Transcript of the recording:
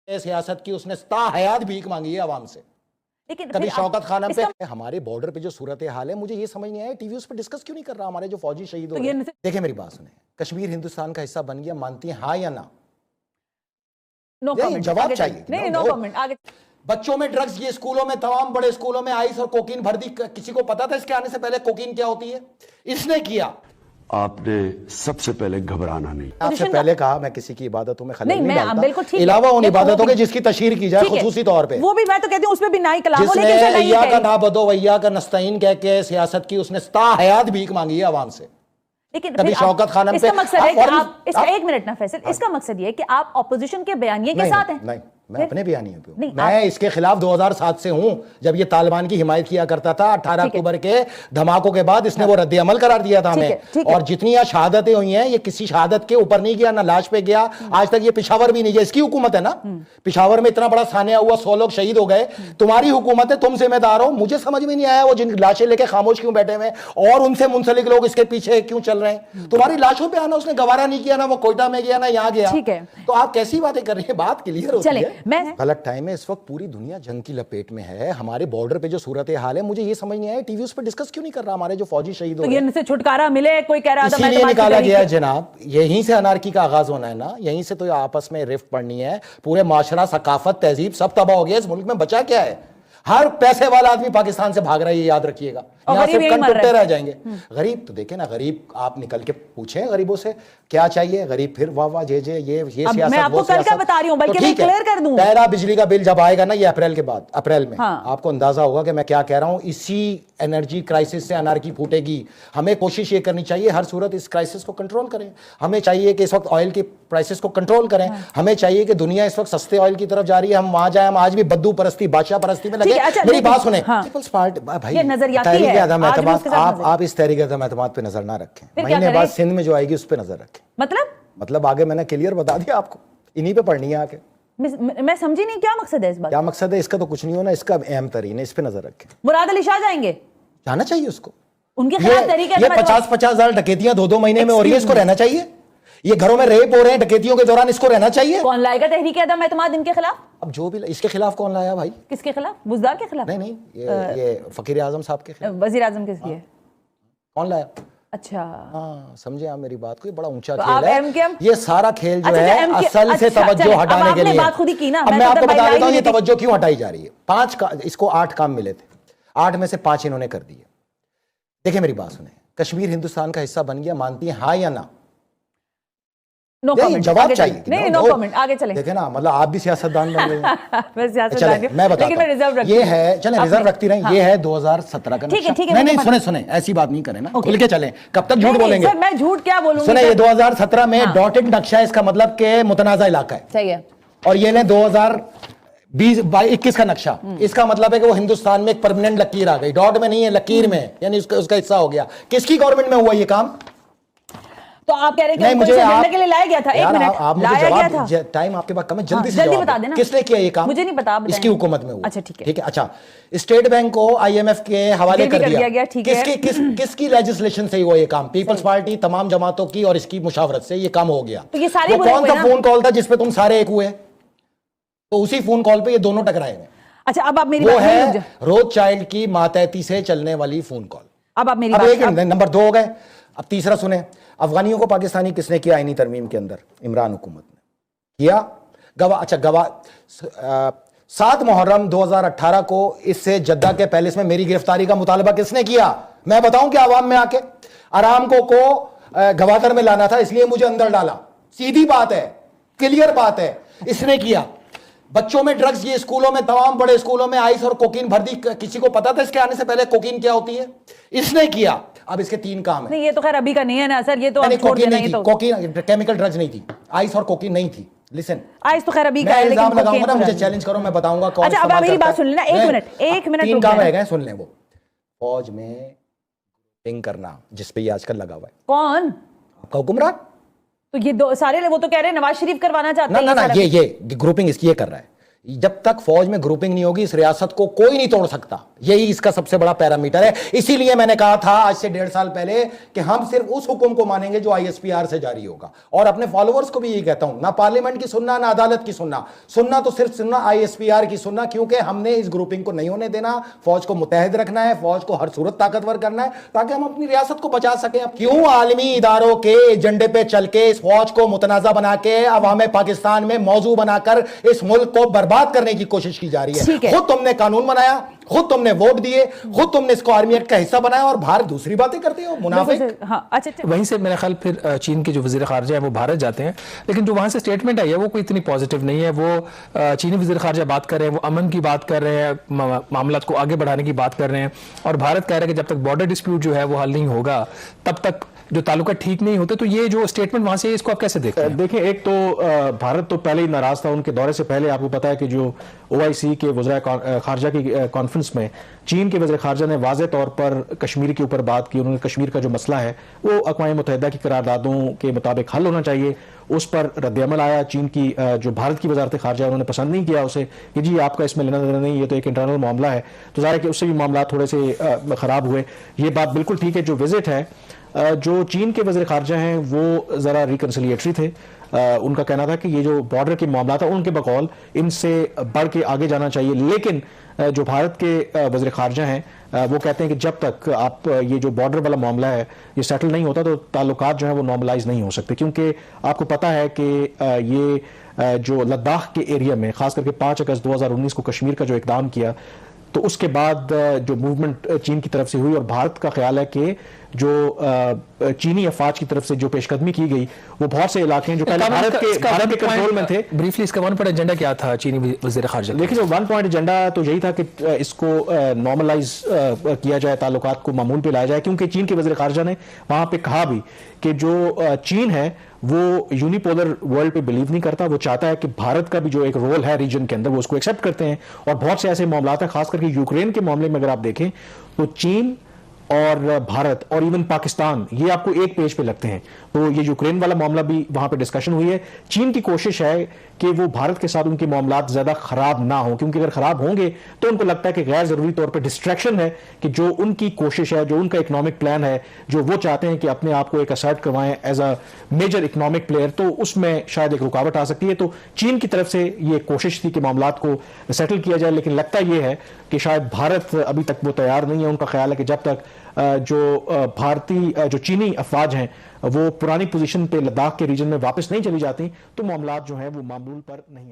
सियासत की उसने ताहयात भीख मांगी है आवाम से। लेकिन कभी शौकत खानम पे हमारे बॉर्डर पे जो सूरत हाल है, मुझे ये समझ नहीं आया टीवी उस पर डिस्कस क्यों नहीं कर रहा। हमारे जो फौजी शहीद हो गए, देखिए मेरी बात सुने, कश्मीर हिंदुस्तान का हिस्सा बन गया, मानती हैं हाँ या ना? नो कमेंट, जवाब चाहिए। नहीं, नो कमेंट, आगे। बच्चों में ड्रग्स, ये स्कूलों में, तमाम बड़े स्कूलों में आइस और कोकीन भर दी। किसी को पता था इसके आने से पहले कोकीन क्या होती है? इसने किया। आपने सबसे पहले घबराना नहीं। आपसे पहले कहा मैं किसी की इबादतों में खलल नहीं डालता, बिल्कुल ठीक है, इलावा उन इबादतों के जिसकी तशहीर की जाए खुसूसी तौर पे। वो भी मैं तो कहती हूँ उसमें भी ना ही कलाम हो, लेकिन जिसने अय्या का ना बदो वैया का नस्तईन कह के सियासत की उसने ताहयात भीख मांगी है आवाम से। लेकिन कभी शौकत खानम पे इसका मकसद है कि आप इसका एक मिनट ना फैसल, इसका मकसद ये है कि आप ऑपोजिशन के बयानिए के साथ हैं। नहीं, मैं अपने बयानियों पे हूं। मैं इसके खिलाफ 2007 से हूं, जब ये तालिबान की हिमायत किया करता था। 18 अक्टूबर के धमाकों के बाद इसने वो रद्द अमल करार दिया था हमें। और जितनी यहाँ शहादतें हुई हैं, ये किसी शहादत के ऊपर नहीं गया, ना लाश पे गया। आज तक ये पिशावर भी नहीं गया। इसकी हुकूमत है ना, पिशावर में इतना बड़ा सानिया हुआ, 100 लोग शहीद हो गए। तुम्हारी हुकूमत है, तुम जिम्मेदार हो। मुझे समझ में नहीं आया वो जिन लाशें लेके खामोश क्यों बैठे हुए और उनसे मुंसलिक लोग इसके पीछे क्यों चल रहे हैं। तुम्हारी लाशों पे आना उसने गवारा नहीं किया, ना वो कोयटा में गया, ना यहाँ गया। तो आप कैसी बातें कर रही हैं? बात क्लियर होती है। गलत टाइम में इस वक्त पूरी दुनिया जंग की लपेट में है। हमारे बॉर्डर पे जो सूरत हाल है, मुझे ये समझ नहीं आया टीवी उस पर डिस्कस क्यों नहीं कर रहा। हमारे जो फौजी शहीद हो गए, इनसे छुटकारा मिले, कोई कह रहा था इसीलिए निकाला गया है जनाब। यहीं से अनार्की का आगाज होना है ना, यहीं से तो आपस में रिफ्ट पड़नी है। पूरे माशरा, सकाफत, तहजीब सब तबाह हो गया। इस मुल्क में बचा क्या है? हर पैसे वाला आदमी पाकिस्तान से भाग रहा है, ये याद रखिएगा। यहाँ सिर्फ कन टूटते रह जाएंगे। गरीब तो देखे ना, गरीब आप निकल के पूछे गरीबों से क्या चाहिए। गरीब फिर वाह वाह जे जे, ये सियासत, मैं आपको कल का बता रही हूं, बल्कि मैं क्लियर कर दूं। पहला बिजली का बिल जब आएगा ना, ये अप्रैल के बाद, अप्रैल में आपको अंदाजा होगा कि मैं क्या कह रहा हूं। इसी एनर्जी क्राइसिस से अनार्की फूटेगी। हमें कोशिश ये करनी चाहिए हर सूरत इस क्राइसिस को कंट्रोल करें। हमें चाहिए कि इस वक्त ऑयल की प्राइसेस को कंट्रोल करें। हमें चाहिए कि दुनिया इस वक्त सस्ते ऑयल की तरफ जा रही है, हम वहां जाए। हम आज भी बद्दू परस्ती, बादशाह परस्ती में लगे। मेरी बात सुने, पीपल्स पार्टी भाई, तहरीक आदम एतमाद, आप इस तहरीक आदम एतमाद पे नजर ना रखें। महीने बाद सिंध में जो आएगी उस पर नजर रखें। मतलब आगे मैंने क्लियर बता दिया आपको, इन्हीं पे पढ़नी है आके। मैं समझी नहीं क्या मकसद है इस बात। क्या मकसद है इसका? तो कुछ नहीं होना, इसका अहम तरीन है, इस पे नजर रखें। मुराद अली शाह जाएंगे, जाना चाहिए उसको। उनके खिलाफ तहरीक ये 50-50 हजार डकैतियां 2-2 महीने में हो रही है, इसको रहना चाहिए। ये घरों में रेप हो रहे हैं डकैतियों के दौरान, इसको रहना चाहिए। कौन लाएगा तहरीक आदम एतमाद इनके खिलाफ? अब जो भी इसके खिलाफ कौन लाया भाई? किसके खिलाफ? बुज़दार के खिलाफ? नहीं, ये फकीर आजम साहब के खिलाफ। वजीर आजम के लिए कौन लाया? अच्छा, हाँ, समझे आप मेरी बात को। ये बड़ा ऊंचा खेल है। ये सारा खेल जो है असल से अच्छा, तवज्जो हटाने के लिए। बात खुद ही की ना। अब मैं आपको बता देता हूँ ये तवज्जो क्यों हटाई जा रही है। इसको 8 काम मिले थे, 8 में से 5 इन्होंने कर दिए। देखिए मेरी बात सुने, कश्मीर हिंदुस्तान का हिस्सा बन गया, मानती हैं हाँ या ना? नो कमेंट, जवाब चाहिए। नहीं, नो कमेंट, आगे चलें। देखे ना, मतलब आप भी सियासतदान बन गए हैं। मैं सियासतदान, मैं बताता हूं, ये है, चलें रिजर्व रखती रहें। ये है 2017 का नक्शा। नहीं, सुने ऐसी बात नहीं करें ना, खुल के चलें। कब तक झूठ बोलेंगे? मैं झूठ क्या बोलूंगी? सुने, ये 2017 में डॉटेड नक्शा है, इसका मतलब के मुतनाज़ा इलाका है। सही है। और ये 2020-21 का नक्शा, इसका मतलब है कि वो हिंदुस्तान में एक परमानेंट लकीर आ गई। डॉट में नहीं है, लकीर में, यानी उसका हिस्सा हो गया। किसकी गवर्नमेंट में हुआ ये काम? तो आप कह रहे हैं कि मुझे लड़ने के लिए लाया गया था? एक मिनट, आप मुझे जवाब, टाइम आपके पास कम है, जल्दी से जल्दी बता देना। किसने किया ये काम? मुझे नहीं पता, इसकी हुकूमत में हुआ। अच्छा, ठीक है। अच्छा, स्टेट बैंक को IMF के हवाले कर दिया गया। किसकी लेजिस्लेशन से हुआ ये काम? पीपल्स पार्टी, तमाम जमातों की और इसकी मुशावरत से ये काम हो गया। तो ये सारी कौन सा फोन कॉल था जिसपे तुम सारे एक हुए? तो उसी फोन कॉल पे ये दोनों टकराए हुए। अच्छा, अब आप मेरी बात है रोथशाइल्ड की मातहती से चलने वाली फोन कॉल। अब आप मेरी बात, नंबर 2 हो गए। अब तीसरा सुने, अफगानियों को पाकिस्तानी किसने किया? आईनी तरमीम के अंदर इमरान हुकूमत ने किया। गवाह, अच्छा गवाह, 7 मुहर्रम 2018 को इससे जद्दा के पैलेस में मेरी गिरफ्तारी का मुतालबा किसने किया? मैं बताऊं कि आवाम में आके अरामको को गवादर में लाना था, इसलिए मुझे अंदर डाला। सीधी बात है, क्लियर बात है, इसने किया। बच्चों में ड्रग्स, ये स्कूलों में, तमाम बड़े स्कूलों में आइस और कोकीन भर दी। किसी को पता था इसके आने से पहले कोकीन क्या होती है? इसने किया। अब इसके 3 काम है। नहीं, ये तो खैर अभी का नहीं है ना सर, ये तो कोकीन नहीं थी, कोकीन केमिकल ड्रग्स नहीं थी, आइस और कोकीन नहीं थी। लिसन, आइस तो खैर अभी का है, लेकिन लगाऊंगा ना, मुझे चैलेंज करो, मैं बताऊंगा कौन। अच्छा, अब मेरी बात सुन लेना, एक मिनट 3 काम रह गए, सुन लें। वो फौज में पिंग करना, जिस पे ये आजकल लगा हुआ है। कौन? आपका हुक्मरान। तो ये सारे वो तो कह रहे हैं नवाज शरीफ करवाना चाहते हैं। ना, ये ग्रुपिंग इसकी ये कर रहा है। जब तक फौज में ग्रुपिंग नहीं होगी इस रियासत को कोई नहीं तोड़ सकता। यही इसका सबसे बड़ा पैरामीटर है। इसीलिए मैंने कहा था आज से 1.5 साल पहले कि हम सिर्फ उस हुक्म को मानेंगे जो ISPR से जारी होगा, और अपने फॉलोअर्स को भी यही कहता हूं, ना पार्लियामेंट की सुनना ना अदालत की सुनना तो सिर्फ सुनना ISPR की सुनना, क्योंकि हमने इस ग्रुपिंग को नहीं होने देना। फौज को मुतहद रखना है, फौज को हर सूरत ताकतवर करना है ताकि हम अपनी रियासत को बचा सकें। अब क्यों आलमी इदारों के एजेंडे पे चल के इस फौज को मुतनाजा बना के अवाम पाकिस्तान में मौजू बनाकर इस मुल्क को बर्बाद करने की कोशिश की जा रही है। खुद तुमने कानून बनाया, खुद तुमने वोट दिए, खुद तुमने इसको आर्मी एक्ट का हिस्सा बनाया, और भारत दूसरी बातें करते हो, मुनाफिक। हाँ, अच्छा, वहीं से मेरा ख्याल फिर चीन के जो वजीर खारजा है वो भारत जाते हैं, लेकिन जो वहां से स्टेटमेंट आई है वो कोई इतनी पॉजिटिव नहीं है। वो चीनी वजीर खारजा बात कर रहे हैं, वो अमन की बात कर रहे हैं, मामला को आगे बढ़ाने की बात कर रहे हैं, और भारत कह रहा है कि जब तक बॉर्डर डिस्प्यूट जो है वो हल नहीं होगा तब तक जो ताल्लुका ठीक नहीं होते। तो ये जो स्टेटमेंट वहां से, इसको आप कैसे देखते हैं? देखिए, एक तो भारत तो पहले ही नाराज था। उनके दौरे से पहले आपको पता है कि जो OIC के वज़ीर खारजा की कॉन्फ्रेंस में चीन के वज़ीर खारजा ने वाज़ेह तौर पर कश्मीर के ऊपर बात की। उन्होंने कश्मीर का जो मसला है वो अक़वाम मुत्तहिदा की करारदादों के मुताबिक हल होना चाहिए, उस पर रद्द-ए-अमल आया। चीन की जो भारत की वज़ारत खारजा उन्होंने पसंद नहीं किया उसे कि जी आपका इसमें लेना देना नहीं, ये तो एक इंटरनल मामला है। तो ज़ाहिर है कि उससे भी मामला थोड़े से ख़राब हुए। ये बात बिल्कुल ठीक है। जो विजिट है, जो चीन के वज़ीर खारजा हैं वो ज़रा रिकन्सिलिएटरी थे। उनका कहना था कि ये जो बॉर्डर के मामला था उनके बकौल इनसे बढ़ के आगे जाना चाहिए, लेकिन जो भारत के वज़ीर खारजा हैं वो कहते हैं कि जब तक आप ये जो बॉर्डर वाला मामला है ये सेटल नहीं होता तो ताल्लुकात जो है वो नॉर्मलाइज नहीं हो सकते। क्योंकि आपको पता है कि ये जो लद्दाख के एरिया में खास करके 5 अगस्त 2019 को कश्मीर का जो इकदाम किया, तो उसके बाद जो मूवमेंट चीन की तरफ से हुई, और भारत का ख्याल है कि जो चीनी अफवाज की तरफ से जो पेशकदमी की गई वो बहुत से इलाके हैं जो पहले भारत के कंट्रोल में थे। ब्रीफली इसका 1 पॉइंट एजेंडा क्या था चीनी वज़ीर खारजा? देखिए, 1 पॉइंट एजेंडा तो यही था कि इसको नॉर्मलाइज किया जाए, ताल्लुकात को मामूल पे लाया जाए। क्योंकि चीन के वज़ीर खारजा ने वहां पे कहा भी कि जो चीन है वो यूनिपोलर वर्ल्ड पे बिलीव नहीं करता। वो चाहता है कि भारत का भी जो एक रोल है रीजन के अंदर वो उसको एक्सेप्ट करते हैं। और बहुत से ऐसे मामला है, खास करके यूक्रेन के मामले में अगर आप देखें तो चीन और भारत और इवन पाकिस्तान ये आपको एक पेज पे लगते हैं। तो ये यूक्रेन वाला मामला भी वहां पे डिस्कशन हुई है। चीन की कोशिश है कि वो भारत के साथ उनके मामलात ज्यादा खराब ना हो, क्योंकि अगर खराब होंगे तो उनको लगता है कि गैर जरूरी तौर पे डिस्ट्रैक्शन है कि जो उनकी कोशिश है, जो उनका इकोनॉमिक प्लान है, जो वो चाहते हैं कि अपने आप को एक असर्ट करवाएं as a major economic player, तो उसमें शायद एक रुकावट आ सकती है। तो चीन की तरफ से ये कोशिश थी कि मामलात को सेटल किया जाए, लेकिन लगता यह है कि शायद भारत अभी तक वो तैयार नहीं है। उनका ख्याल है कि जब तक जो भारतीय जो चीनी अफवाज हैं वो पुरानी पोजीशन पे लद्दाख के रीजन में वापस नहीं चली जाती तो मामलात जो हैं वो मामूल पर नहीं